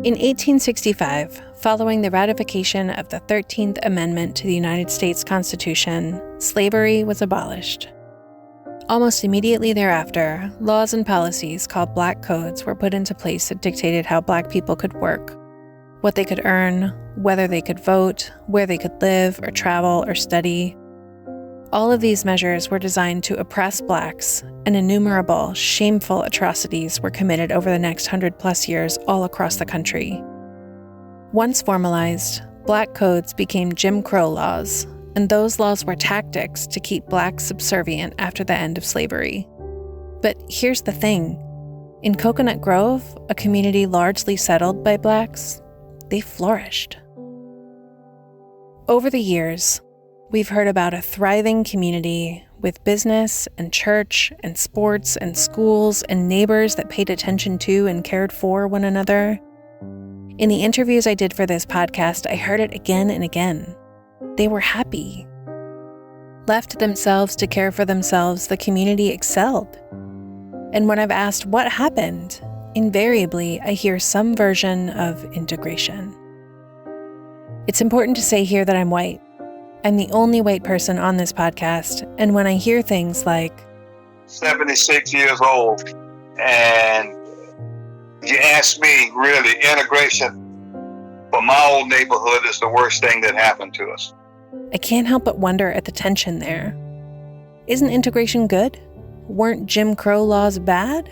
In 1865, following the ratification of the 13th Amendment to the United States Constitution, slavery was abolished. Almost immediately thereafter, laws and policies called Black Codes were put into place that dictated how Black people could work, what they could earn, whether they could vote, where they could live or travel or study. All of these measures were designed to oppress Blacks, and innumerable, shameful atrocities were committed over the next 100+ years all across the country. Once formalized, Black Codes became Jim Crow laws, and those laws were tactics to keep Blacks subservient after the end of slavery. But here's the thing. In Coconut Grove, a community largely settled by Blacks, they flourished. Over the years, we've heard about a thriving community with business and church and sports and schools and neighbors that paid attention to and cared for one another. In the interviews I did for this podcast, I heard it again and again. They were happy. Left to themselves to care for themselves, the community excelled. And when I've asked what happened, invariably I hear some version of integration. It's important to say here that I'm white. I'm the only white person on this podcast, and when I hear things like 76 years old, and you ask me, really, integration for my old neighborhood is the worst thing that happened to us. I can't help but wonder at the tension there. Isn't integration good? Weren't Jim Crow laws bad?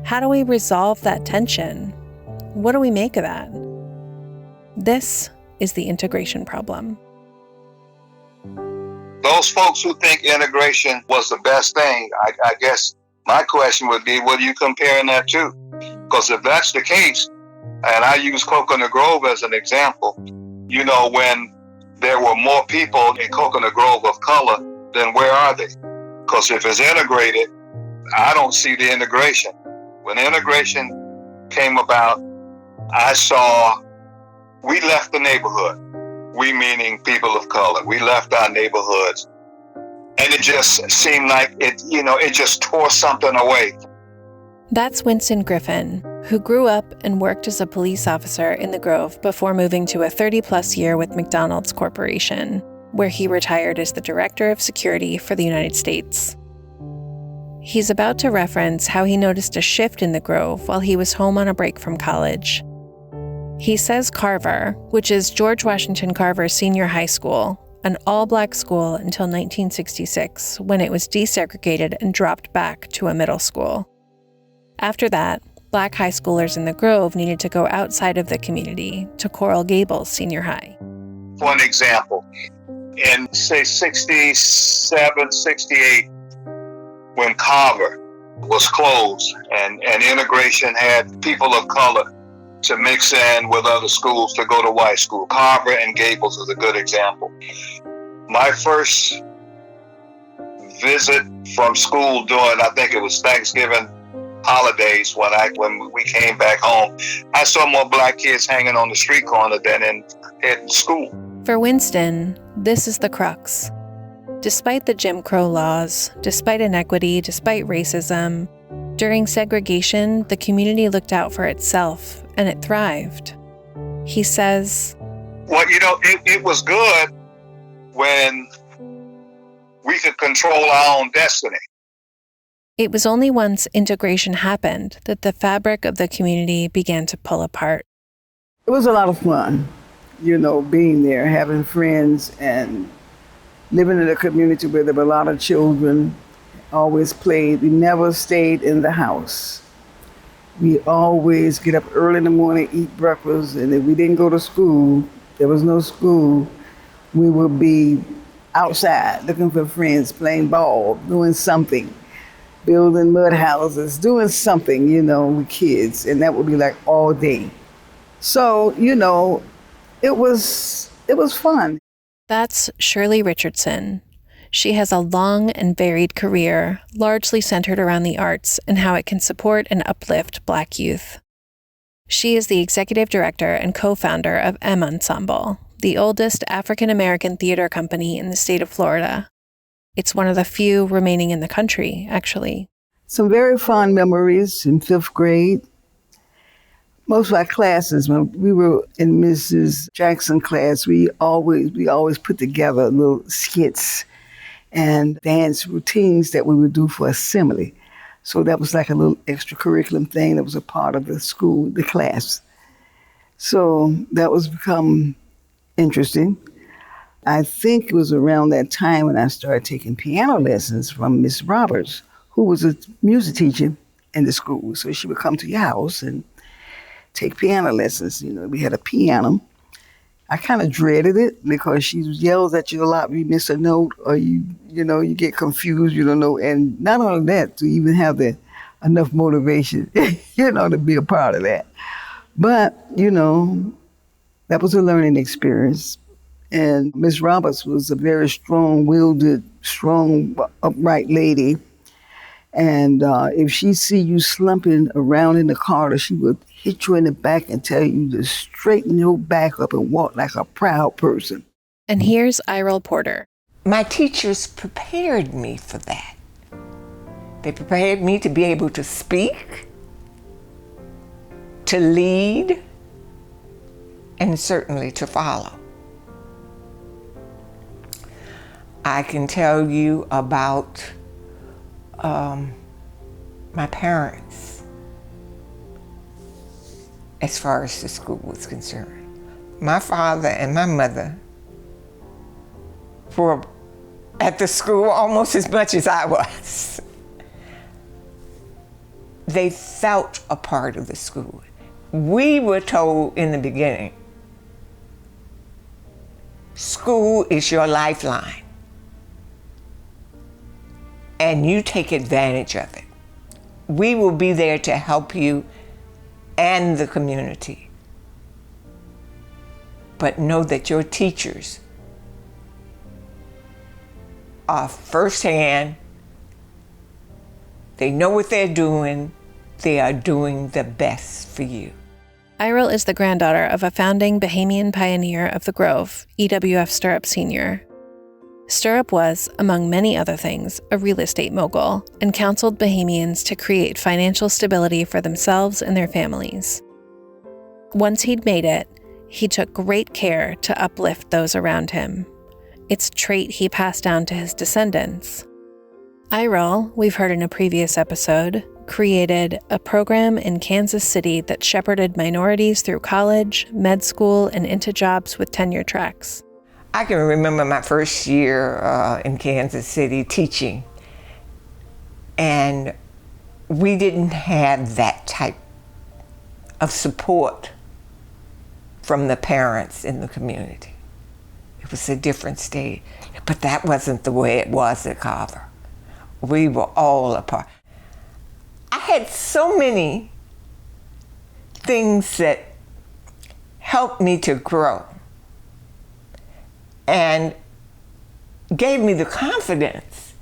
How do we resolve that tension? What do we make of that? This is the integration problem. Those folks who think integration was the best thing, I guess my question would be, what are you comparing that to? Because if that's the case, and I use Coconut Grove as an example, when there were more people in Coconut Grove of color, then where are they? Because if it's integrated, I don't see the integration. When integration came about, I saw we left the neighborhood. We meaning people of color. We left our neighborhoods. And it just seemed like it just tore something away. That's Winston Griffin, who grew up and worked as a police officer in the Grove before moving to a 30+ year with McDonald's Corporation, where he retired as the Director of Security for the United States. He's about to reference how he noticed a shift in the Grove while he was home on a break from college. He says Carver, which is George Washington Carver Senior High School, an all-Black school until 1966, when it was desegregated and dropped back to a middle school. After that, Black high schoolers in the Grove needed to go outside of the community to Coral Gables Senior High. For an example, in, say, 67, 68, when Carver was closed and integration had people of color to mix in with other schools to go to white school. Carver and Gables is a good example. My first visit from school during, I think it was Thanksgiving holidays when we came back home, I saw more Black kids hanging on the street corner than in school. For Winston, this is the crux. Despite the Jim Crow laws, despite inequity, despite racism, during segregation, the community looked out for itself and it thrived. He says, well, it was good when we could control our own destiny. It was only once integration happened that the fabric of the community began to pull apart. It was a lot of fun, being there, having friends, and living in a community where there were a lot of children. Always played. We never stayed in the house. We always get up early in the morning, eat breakfast, and if we didn't go to school, there was no school, we would be outside looking for friends, playing ball, doing something, building mud houses, doing something, with kids, and that would be like all day. So, it was fun. That's Shirley Richardson. She has a long and varied career, largely centered around the arts and how it can support and uplift Black youth. She is the executive director and co-founder of M Ensemble, the oldest African-American theater company in the state of Florida. It's one of the few remaining in the country, actually. Some very fond memories in 5th grade. Most of our classes, when we were in Mrs. Jackson class, we always put together little skits and dance routines that we would do for assembly. So that was like a little extracurriculum thing that was a part of the school, the class. So that was become interesting. I think it was around that time when I started taking piano lessons from Miss Roberts, who was a music teacher in the school. So she would come to your house and take piano lessons. You know, we had a piano. I kind of dreaded it because she yells at you a lot when you miss a note or you get confused, you don't know. And not only that, to even have enough motivation, to be a part of that. But, that was a learning experience. And Miss Roberts was a very strong-willed, strong, upright lady. And if she see you slumping around in the corridor, she would hit you in the back and tell you to straighten your back up and walk like a proud person. And here's Irel Porter. My teachers prepared me for that. They prepared me to be able to speak, to lead, and certainly to follow. I can tell you about my parents as far as the school was concerned. My father and my mother were at the school almost as much as I was. They felt a part of the school. We were told in the beginning, school is your lifeline, and you take advantage of it. We will be there to help you and the community. But know that your teachers are firsthand. They know what they're doing. They are doing the best for you. Irel is the granddaughter of a founding Bahamian pioneer of the Grove, E.W.F. Stirrup Sr. Stirrup was, among many other things, a real estate mogul and counseled Bahamians to create financial stability for themselves and their families. Once he'd made it, he took great care to uplift those around him. It's a trait he passed down to his descendants. Irel, we've heard in a previous episode, created a program in Kansas City that shepherded minorities through college, med school, and into jobs with tenure tracks. I can remember my first year in Kansas City teaching, and we didn't have that type of support from the parents in the community. It was a different state, but that wasn't the way it was at Carver. We were all apart. I had so many things that helped me to grow and gave me the confidence,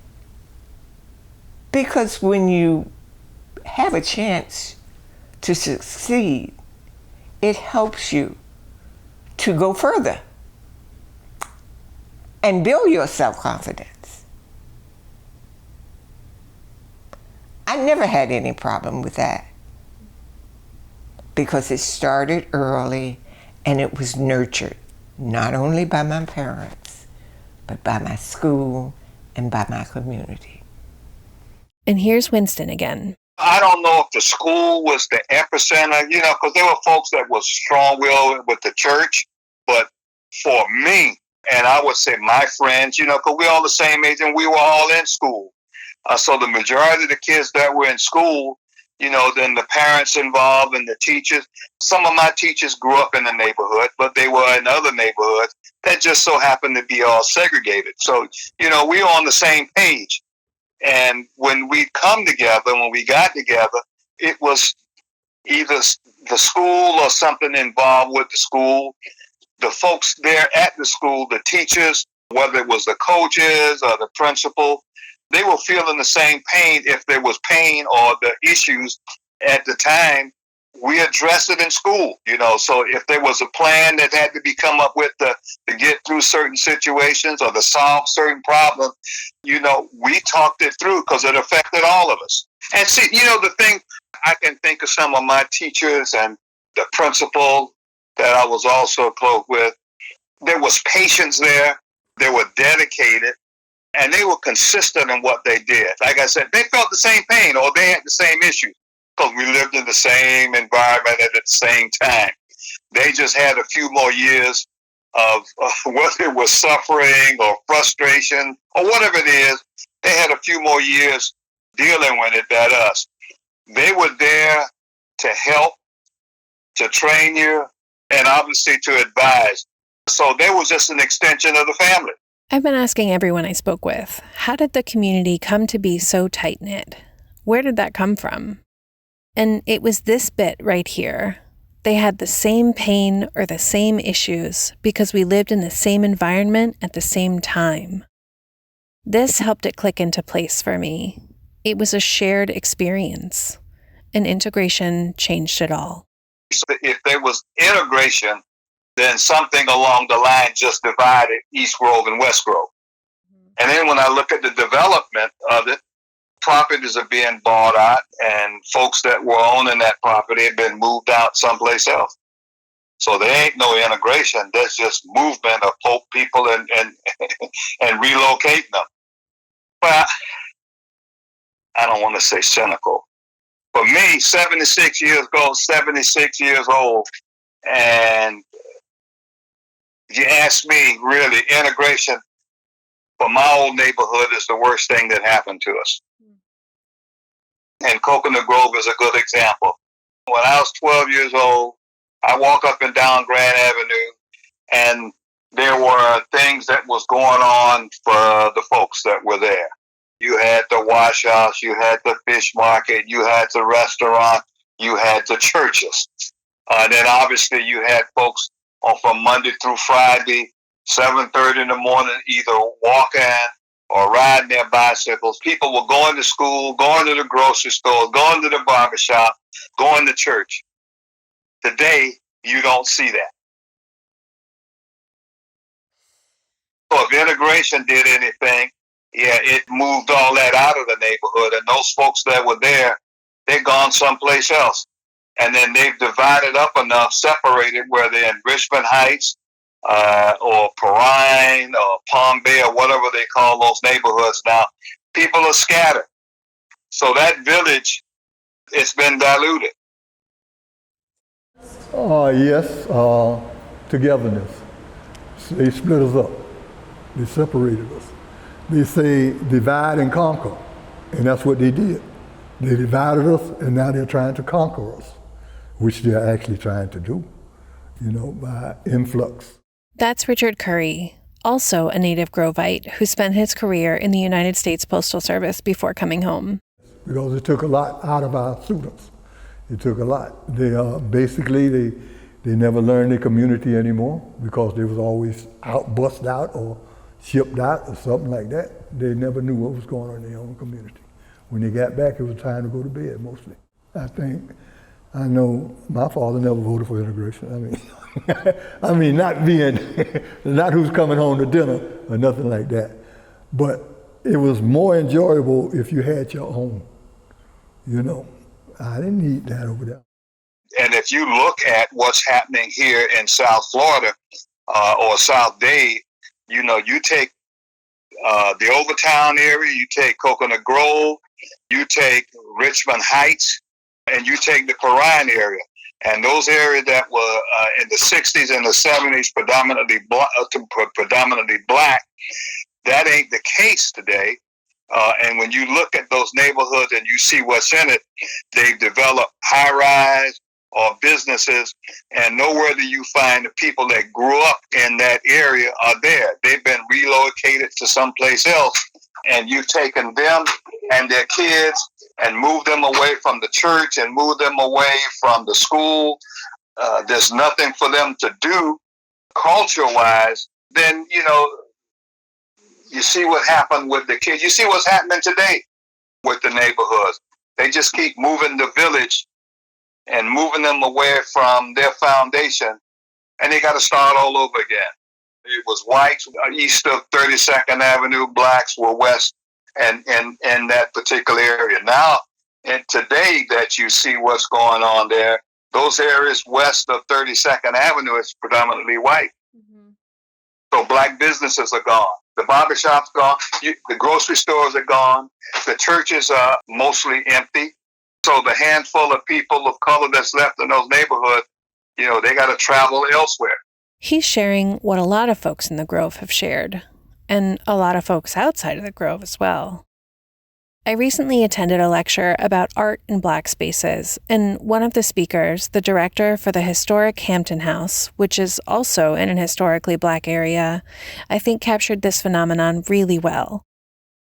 because when you have a chance to succeed, it helps you to go further and build your self-confidence. I never had any problem with that because it started early and it was nurtured, not only by my parents, but by my school and by my community. And here's Winston again. I don't know if the school was the epicenter, because there were folks that was strong-willed with the church, but for me, and I would say my friends, because we're all the same age and we were all in school. So the majority of the kids that were in school, then the parents involved and the teachers. Some of my teachers grew up in the neighborhood, but they were in other neighborhoods that just so happened to be all segregated. So, we were on the same page. And when we got together, it was either the school or something involved with the school. The folks there at the school, the teachers, whether it was the coaches or the principal, they were feeling the same pain. If there was pain or the issues at the time, we addressed it in school, So if there was a plan that had to be come up with to get through certain situations or to solve certain problems, we talked it through because it affected all of us. And see, the thing, I can think of some of my teachers and the principal that I was also close with. There was patience there. They were dedicated, and they were consistent in what they did. Like I said, they felt the same pain, or they had the same issues, because we lived in the same environment at the same time. They just had a few more years of whether it was suffering or frustration or whatever it is. They had a few more years dealing with it than us. They were there to help, to train you, and obviously to advise. So they was just an extension of the family. I've been asking everyone I spoke with, how did the community come to be so tight-knit? Where did that come from? And it was this bit right here. They had the same pain or the same issues because we lived in the same environment at the same time. This helped it click into place for me. It was a shared experience, and integration changed it all. So if there was integration, then something along the line just divided East Grove and West Grove. And then when I look at the development of it, properties are being bought out, and folks that were owning that property have been moved out someplace else. So there ain't no integration. There's just movement of people and relocating them. But I don't want to say cynical. For me, 76 years old, and you ask me, really, integration for my old neighborhood is the worst thing that happened to us. And Coconut Grove is a good example. When I was 12 years old, I walk up and down Grand Avenue, and there were things that was going on for the folks that were there. You had the wash house, you had the fish market, you had the restaurant, you had the churches. And then obviously you had folks on from Monday through Friday, 7:30 in the morning, either walking or riding their bicycles. People were going to school, going to the grocery store, going to the barbershop, going to church. Today, you don't see that. So if integration did anything, yeah, it moved all that out of the neighborhood, and those folks that were there, they're gone someplace else. And then they've divided up enough, separated, where they're in Richmond Heights, or Perrine, or Palm Bay, or whatever they call those neighborhoods now. People are scattered. So that village, it's been diluted. Yes, togetherness. They split us up. They separated us. They say divide and conquer, and that's what they did. They divided us, and now they're trying to conquer us, which they're actually trying to do, by influx. That's Richard Curry, also a native Grovite who spent his career in the United States Postal Service before coming home. Because it took a lot out of our students. It took a lot. They they never learned their community anymore because they was always bussed out or shipped out or something like that. They never knew what was going on in their own community. When they got back, it was time to go to bed mostly. I know my father never voted for integration. Not who's coming home to dinner or nothing like that. But it was more enjoyable if you had your own. I didn't need that over there. And if you look at what's happening here in South Florida or South Dade, you take the Overtown area, you take Coconut Grove, you take Richmond Heights, and you take the Perrine area. And those areas that were in the 60s and the 70s predominantly black, that ain't the case today. And when you look at those neighborhoods and you see what's in it, they've developed high-rise or businesses, and nowhere do you find the people that grew up in that area are there. They've been relocated to someplace else, and you've taken them and their kids and moved them away from the church and moved them away from the school. There's nothing for them to do culture-wise. Then, you see what happened with the kids. You see what's happening today with the neighborhoods. They just keep moving the village and moving them away from their foundation, and they got to start all over again. It was whites east of 32nd Avenue, blacks were west, and in that particular area. Now, and today that you see what's going on there, those areas west of 32nd Avenue is predominantly white. So black businesses are gone. The barbershop's gone. The grocery stores are gone. The churches are mostly empty. So the handful of people of color that's left in those neighborhoods, they got to travel elsewhere. He's sharing what a lot of folks in the Grove have shared, and a lot of folks outside of the Grove as well. I recently attended a lecture about art in Black spaces, and one of the speakers, the director for the historic Hampton House, which is also in an historically Black area, I think captured this phenomenon really well.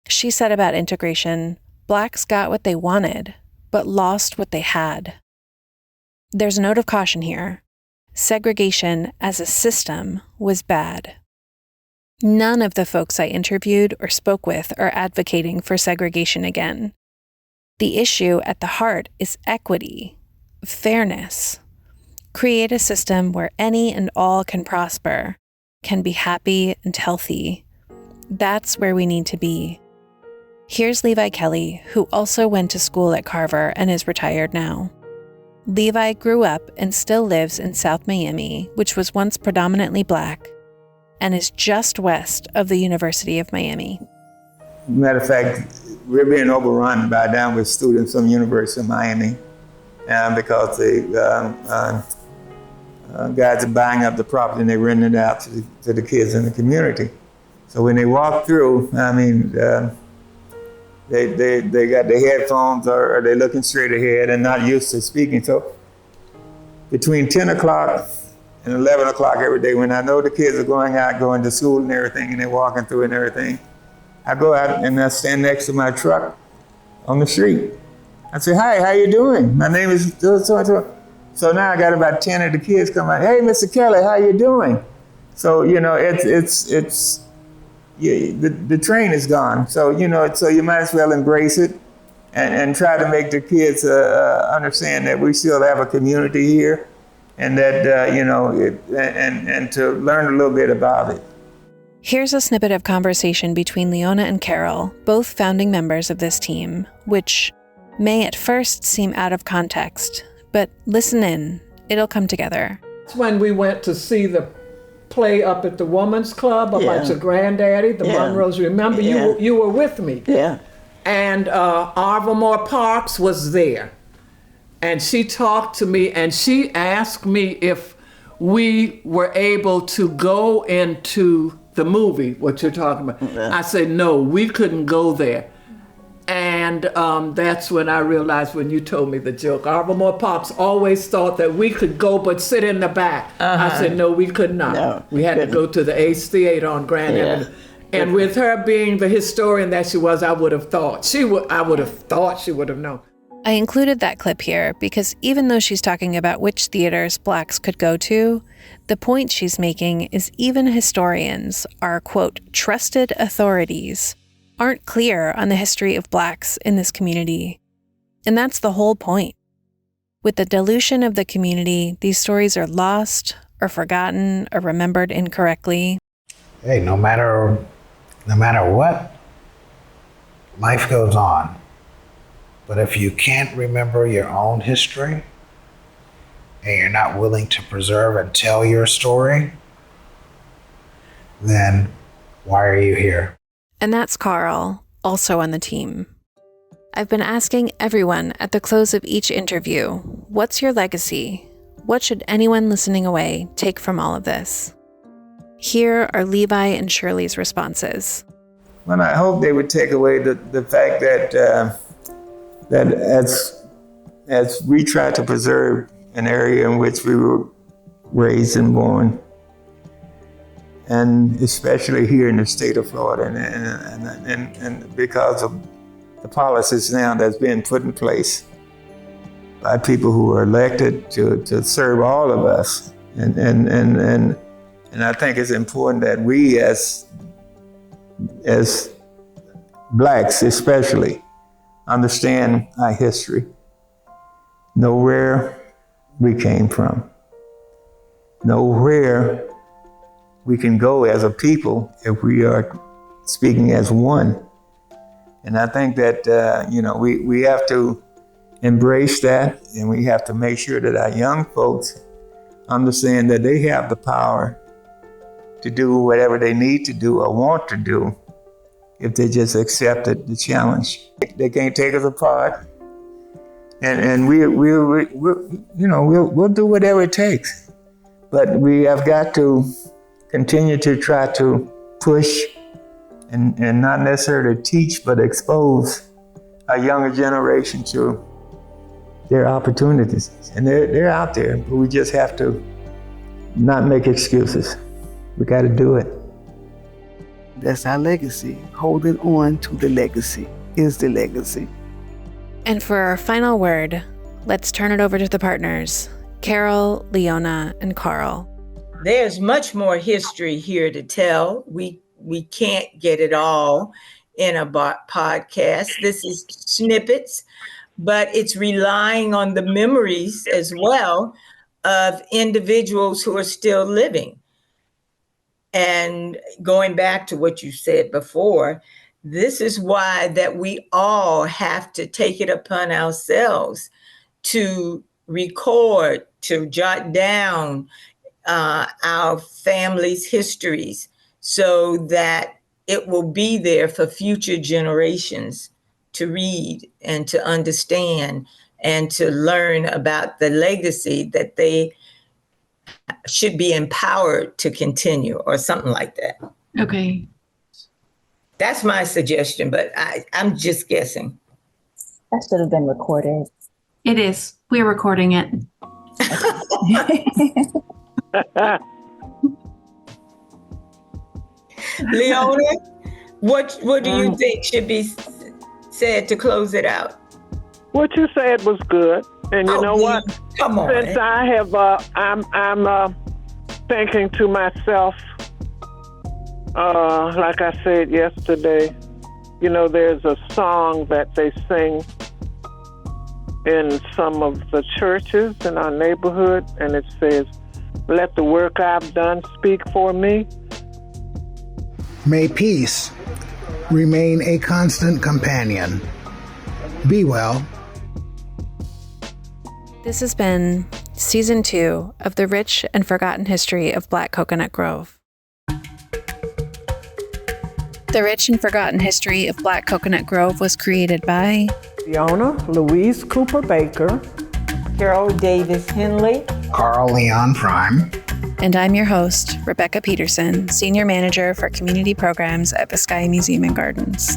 She said about integration, Blacks got what they wanted, but lost what they had. There's a note of caution here. Segregation as a system was bad. None of the folks I interviewed or spoke with are advocating for segregation again. The issue at the heart is equity, fairness. Create a system where any and all can prosper, can be happy and healthy. That's where we need to be. Here's Levi Kelly, who also went to school at Carver and is retired now. Levi grew up and still lives in South Miami, which was once predominantly Black, and is just west of the University of Miami. Matter of fact, we're being overrun by downward students from University of Miami because the guys are buying up the property and they're renting it out to the kids in the community. So when they walk through, they got their headphones or they're looking straight ahead and not used to speaking. So between 10 o'clock and 11 o'clock every day, when I know the kids are going to school and everything, and they're walking through and everything, I go out and I stand next to my truck on the street. I say, "Hi, how you doing? My name is so-and-so." So now I got about 10 of the kids come out, "Hey, Mr. Kelly, how you doing?" So, the train is gone. So, so you might as well embrace it and try to make the kids understand that we still have a community here. And that, and to learn a little bit about it. Here's a snippet of conversation between Leona and Carol, both founding members of this team, which may at first seem out of context, but listen in, it'll come together. That's when we went to see the play up at the Woman's Club about your granddaddy, the Monroes. Remember, you were with me. Yeah. And Arvamore Parks was there. And she talked to me and she asked me if we were able to go into the movie, what you're talking about. I said, no, we couldn't go there. And that's when I realized when you told me the joke. Arvamore Parks always thought that we could go but sit in the back. I said, no, we could not. No, we had to go to the Ace Theater on Grand Avenue. And with her being the historian that she was, I would have thought she would have known. I included that clip here because even though she's talking about which theaters Blacks could go to, the point she's making is even historians, our, quote, trusted authorities, aren't clear on the history of Blacks in this community. And that's the whole point. With the dilution of the community, these stories are lost or forgotten or remembered incorrectly. Hey, no matter what, life goes on. But if you can't remember your own history and you're not willing to preserve and tell your story, then why are you here? And that's Carl, also on the team. I've been asking everyone at the close of each interview, what's your legacy? What should anyone listening away take from all of this? Here are Levi and Shirley's responses. Well, I hope they would take away the fact that as we try to preserve an area in which we were raised and born, and especially here in the state of Florida, and because of the policies now that's been put in place by people who are elected to serve all of us, and I think it's important that we as Blacks especially understand our history, know where we came from, know where we can go as a people if we are speaking as one. And I think that we have to embrace that, and we have to make sure that our young folks understand that they have the power to do whatever they need to do or want to do if they just accepted the challenge. They can't take us apart, and we'll do whatever it takes. But we have got to continue to try to push and not necessarily teach, but expose our younger generation to their opportunities. And they're out there, but we just have to not make excuses. We got to do it. That's our legacy. Holding on to the legacy is the legacy. And for our final word, let's turn it over to the partners, Carol, Leona, and Carl. There's much more history here to tell. We can't get it all in a podcast. This is snippets, but it's relying on the memories as well of individuals who are still living. And going back to what you said before, this is why that we all have to take it upon ourselves to record, to jot down our family's histories so that it will be there for future generations to read and to understand and to learn about the legacy that they should be empowered to continue, or something like that. Okay. That's my suggestion, but I'm just guessing. That should have been recorded. It is. We're recording it. Leona, what do you think should be said to close it out? What you said was good, and you know what? Come on. Since I have, I'm thinking to myself, like I said yesterday, you know, there's a song that they sing in some of the churches in our neighborhood, and it says, "Let the work I've done speak for me." May peace remain a constant companion. Be well. This has been Season 2 of The Rich and Forgotten History of Black Coconut Grove. The Rich and Forgotten History of Black Coconut Grove was created by Fiona Louise Cooper Baker, Carol Davis Henley, Carl Leon Prime, and I'm your host, Rebecca Peterson, Senior Manager for Community Programs at Vizcaya Museum and Gardens.